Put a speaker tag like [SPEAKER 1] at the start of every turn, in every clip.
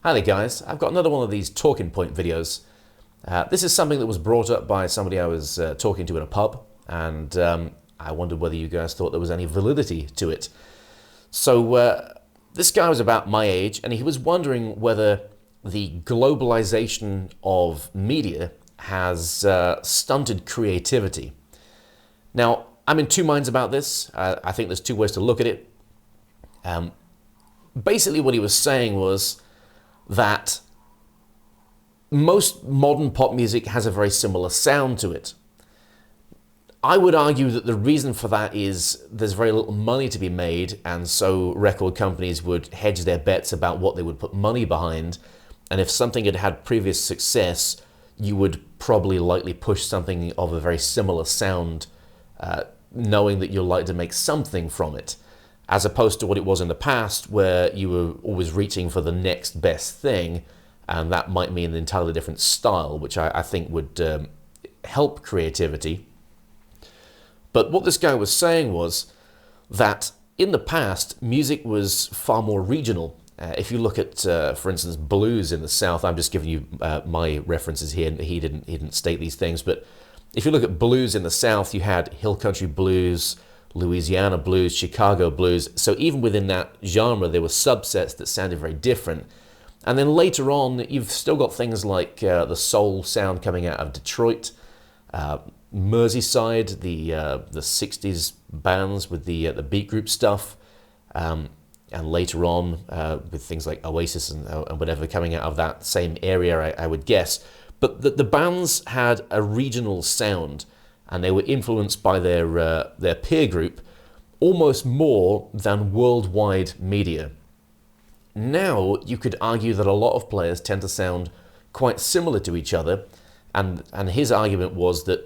[SPEAKER 1] Hi there guys, I've got another one of these talking point videos. This is something that was brought up by somebody I was talking to in a pub, and I wondered whether you guys thought there was any validity to it. So this guy was about my age, and he was wondering whether the globalization of media has stunted creativity. Now, I'm in two minds about this. I think there's two ways to look at it. Basically what he was saying was that most modern pop music has a very similar sound to it. I would argue that the reason for that is there's very little money to be made, and so record companies would hedge their bets about what they would put money behind, and if something had had previous success, you would probably likely push something of a very similar sound, knowing that you're likely to make something from it, as opposed to what it was in the past, where you were always reaching for the next best thing, and that might mean an entirely different style, which I think would help creativity. But what this guy was saying was that in the past, music was far more regional. If you look at, for instance, blues in the South, I'm just giving you my references here, and he didn't state these things, but if you look at blues in the South, you had hill country blues, Louisiana blues, Chicago blues. So even within that genre, there were subsets that sounded very different. And then later on, you've still got things like the soul sound coming out of Detroit, Merseyside, the 60s bands with the beat group stuff, and later on with things like Oasis and whatever coming out of that same area, I would guess. But the bands had a regional sound, and they were influenced by their peer group almost more than worldwide media. Now, you could argue that a lot of players tend to sound quite similar to each other, and his argument was that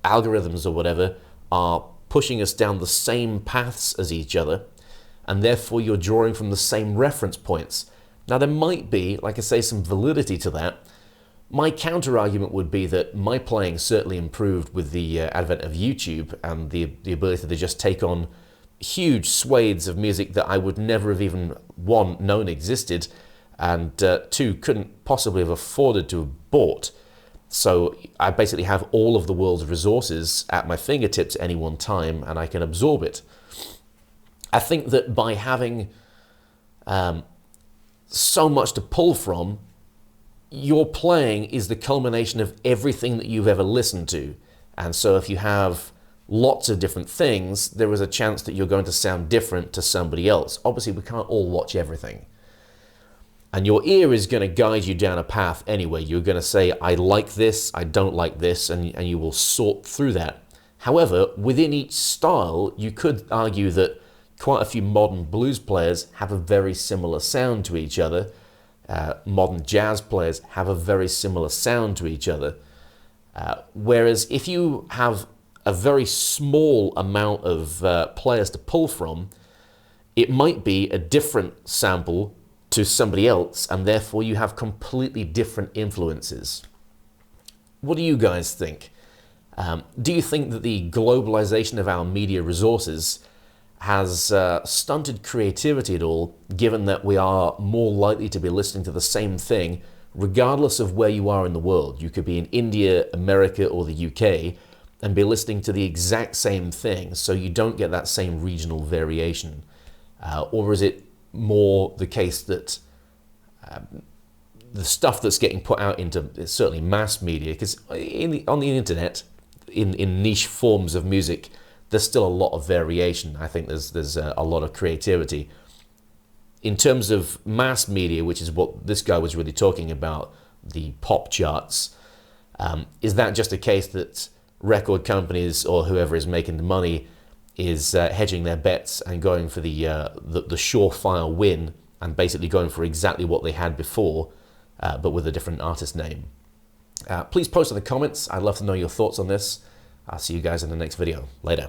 [SPEAKER 1] algorithms or whatever are pushing us down the same paths as each other, and therefore you're drawing from the same reference points. Now, there might be, like I say, some validity to that. My counter-argument would be that my playing certainly improved with the advent of YouTube and the ability to just take on huge swathes of music that I would never have even, one, known existed, and two, couldn't possibly have afforded to have bought. So I basically have all of the world's resources at my fingertips at any one time, and I can absorb it. I think that by having so much to pull from, your playing is the culmination of everything that you've ever listened to. And so if you have lots of different things, there is a chance that you're going to sound different to somebody else. Obviously, we can't all watch everything. And your ear is going to guide you down a path anyway. You're going to say, I like this, I don't like this, and you will sort through that. However, within each style, you could argue that quite a few modern blues players have a very similar sound to each other. Modern jazz players have a very similar sound to each other. Whereas if you have a very small amount of players to pull from, it might be a different sample to somebody else, and therefore you have completely different influences. What do you guys think? Do you think that the globalization of our media resources has stunted creativity at all, given that we are more likely to be listening to the same thing regardless of where you are in the world? You could be in India, America, or the UK and be listening to the exact same thing, so you don't get that same regional variation. Or is it more the case that the stuff that's getting put out into certainly mass media, because on the internet, in niche forms of music, there's still a lot of variation. I think there's a lot of creativity. In terms of mass media, which is what this guy was really talking about, the pop charts, is that just a case that record companies or whoever is making the money is hedging their bets and going for the surefire win, and basically going for exactly what they had before, but with a different artist name? Please post in the comments. I'd love to know your thoughts on this. I'll see you guys in the next video. Later.